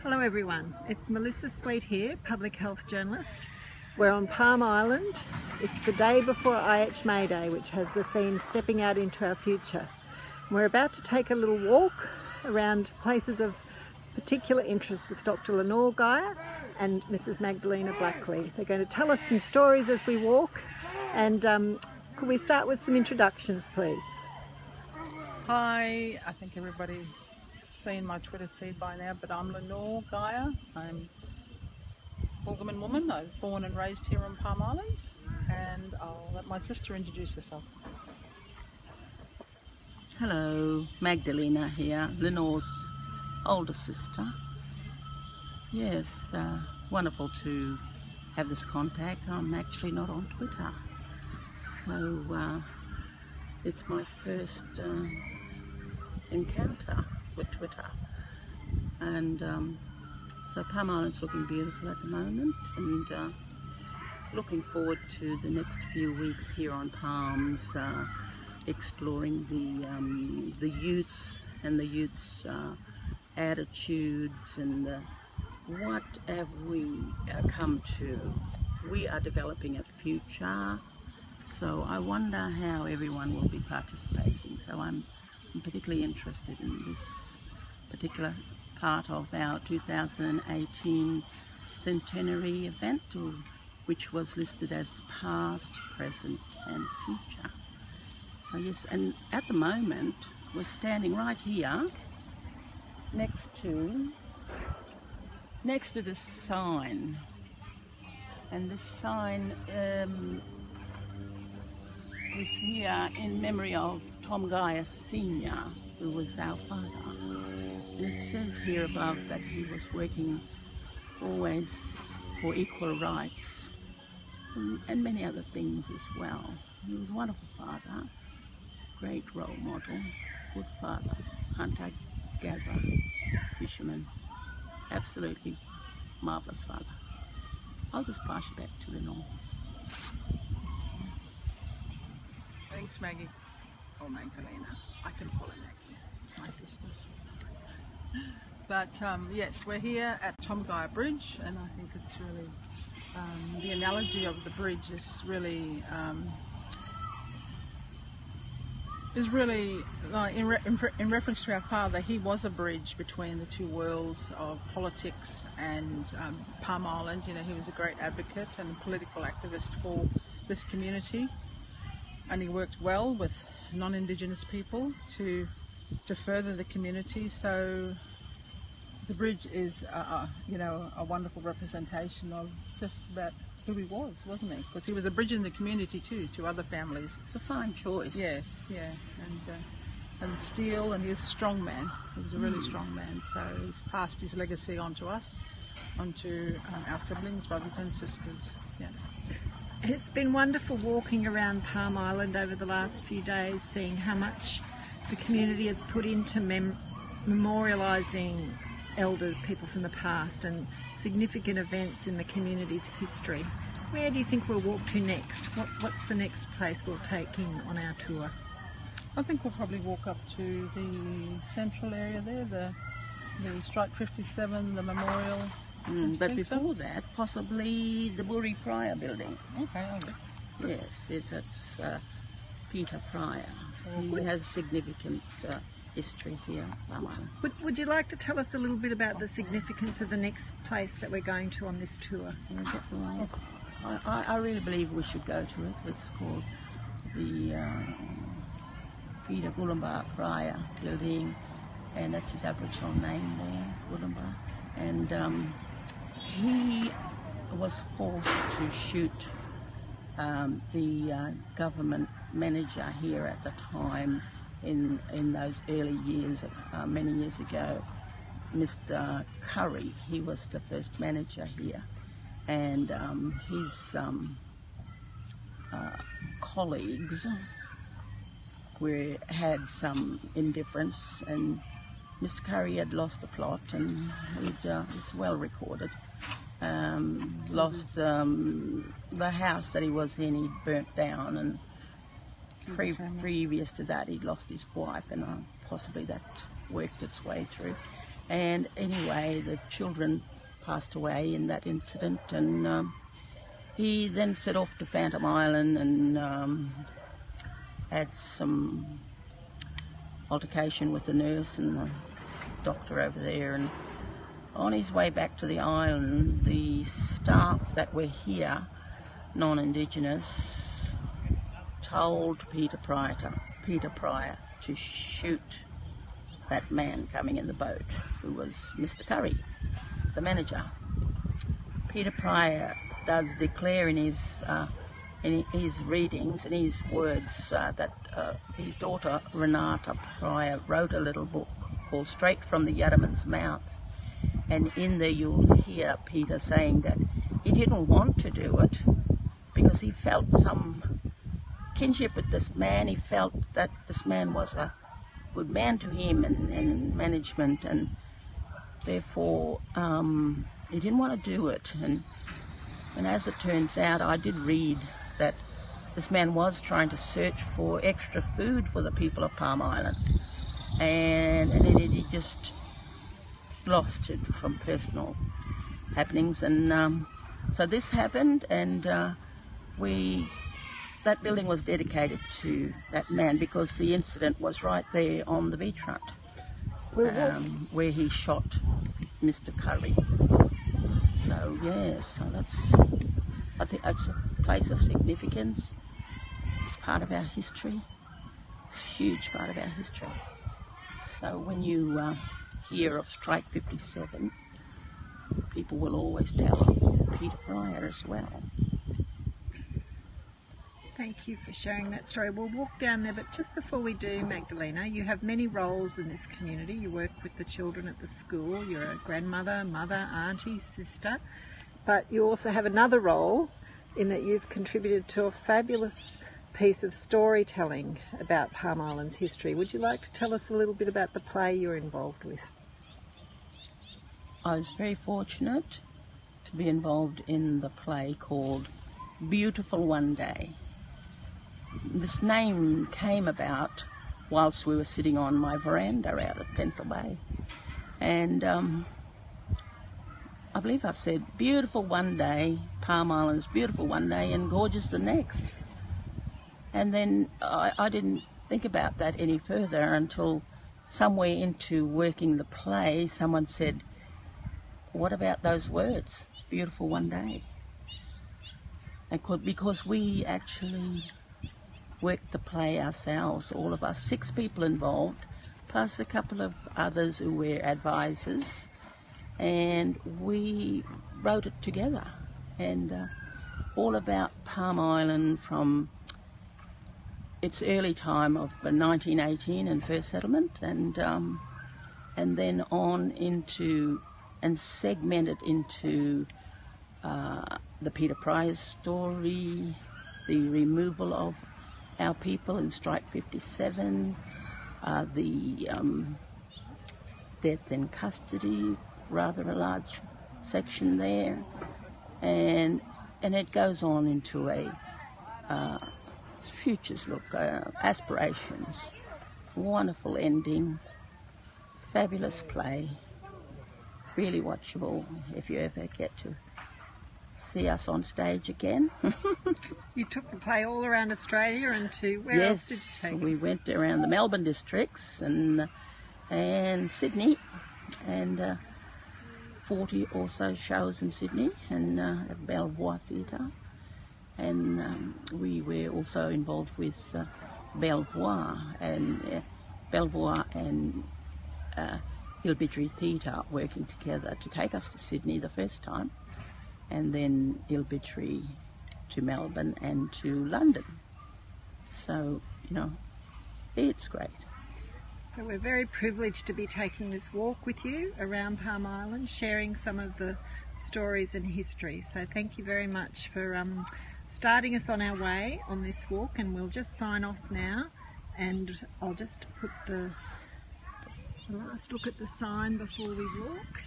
Hello everyone, it's Melissa Sweet here, public health journalist. We're on Palm Island. It's the day before IH May Day, which has the theme Stepping Out into Our Future. We're about to take a little walk around places of particular interest with Dr. Lynore Geia and Mrs. Magdalena Blackley. They're going to tell us some stories as we walk, and could we start with some introductions please? Hi, I think everybody's seen my Twitter feed by now, but I'm Lynore Geia. I'm a Bulgaman woman. I was born and raised here on Palm Island, and I'll let my sister introduce herself. Hello, Magdalena here, Lynore's older sister. Yes, wonderful to have this contact. I'm actually not on Twitter, so it's my first encounter with Twitter, and so Palm Island's looking beautiful at the moment, and looking forward to the next few weeks here on Palms, exploring the youth and the youth's attitudes, and what have we come to. We are developing a future, so I wonder how everyone will be participating. So I'm particularly interested in this particular part of our 2018 centenary event, which was listed as past, present and future. So yes, and at the moment we're standing right here next to this sign, and this sign is here in memory of Tom Geia Snr, who was our father. And it says here above that he was working always for equal rights and many other things as well. He was a wonderful father, great role model, good father, hunter, gatherer, fisherman, absolutely marvellous father. I'll just pass you back to Lynore. Thanks, Maggie. Or Magdalena. I can call her Maggie. She's my sister. But yes, we're here at Tom Geia Bridge, and I think it's really the analogy of the bridge is really like in reference to our father. He was a bridge between the two worlds of politics and Palm Island. You know, he was a great advocate and political activist for this community, and he worked well with non-Indigenous people to further the community. So the bridge is you know, a wonderful representation of just about who he was, wasn't he? Because he was a bridge in the community too, to other families. It's a fine choice. Yes, yeah, and steel, and he was a strong man. He was a really strong man. So he's passed his legacy on to us, onto our siblings, brothers and sisters. Yeah. It's been wonderful walking around Palm Island over the last few days, seeing how much the community has put into memorialising elders, people from the past, and significant events in the community's history. Where do you think we'll walk to next? What's the next place we'll take in on our tour? I think we'll probably walk up to the central area there, the Strike 57, the memorial. But before that, possibly the Burri Prior building. Okay, oh yes. Yes, it's Peter Prior. He has significant history here. Would you like to tell us a little bit about the significance of the next place that we're going to on this tour? I really believe we should go to it. It's called the Peter Prior building, and that's his Aboriginal name there, Gulumba. And he was forced to shoot the government manager here at the time in those early years, many years ago, Mr. Curry. He was the first manager here, and his colleagues had some indifference, and Mr. Curry had lost the plot, and it's well recorded. Lost the house that he was in, he burnt down, and previous to that he'd lost his wife, and possibly that worked its way through. And anyway, the children passed away in that incident, and he then set off to Phantom Island and had some altercation with the nurse and the doctor over there, and on his way back to the island, the staff that were here, non-Indigenous, told Peter Pryor to shoot that man coming in the boat, who was Mr. Curry, the manager. Peter Pryor does declare in his readings, in his words, that his daughter Renata Pryor wrote a little book called Straight from the Yatterman's Mouth, and in there you'll hear Peter saying that he didn't want to do it because he felt some kinship with this man. He felt that this man was a good man to him and management, and therefore he didn't want to do it. And as it turns out, I did read that this man was trying to search for extra food for the people of Palm Island, and then he just lost it from personal happenings. And so this happened, and that building was dedicated to that man because the incident was right there on the beachfront, where he shot Mr. Curry. So yes, so I think that's a place of significance. It's part of our history. It's a huge part of our history. So when you hear of Strike 57, people will always tell of Peter Pryor as well. Thank you for sharing that story. We'll walk down there, but just before we do, Magdalena, you have many roles in this community. You work with the children at the school. You're a grandmother, mother, auntie, sister, but you also have another role in that you've contributed to a fabulous piece of storytelling about Palm Island's history. Would you like to tell us a little bit about the play you're involved with? I was very fortunate to be involved in the play called Beautiful One Day. This name came about whilst we were sitting on my veranda out at Pencil Bay, and I believe I said beautiful one day, Palm Island's beautiful one day and gorgeous the next. And then I didn't think about that any further until somewhere into working the play someone said, what about those words, beautiful one day? And because we actually worked the play ourselves, all of us, 6 people involved, plus a couple of others who were advisors, and we wrote it together. And all about Palm Island from its early time of 1918 and first settlement, and then on into and segmented into the Peter Pryor story, the removal of our people in Strike 57, the death in custody, rather a large section there, and it goes on into a futures look, aspirations, wonderful ending, fabulous play, really watchable if you ever get to see us on stage again. You took the play all around Australia, and to where else did you take it? We went around the Melbourne districts and Sydney, and 40 or so shows in Sydney and at Belvoir Theatre, and we were also involved with Belvoir and Ilbidri Theatre working together to take us to Sydney the first time, and then Ilbidri to Melbourne and to London. So, you know, it's great. So we're very privileged to be taking this walk with you around Palm Island, sharing some of the stories and history. So thank you very much for starting us on our way on this walk, and we'll just sign off now, and I'll just put the last look at the sign before we walk.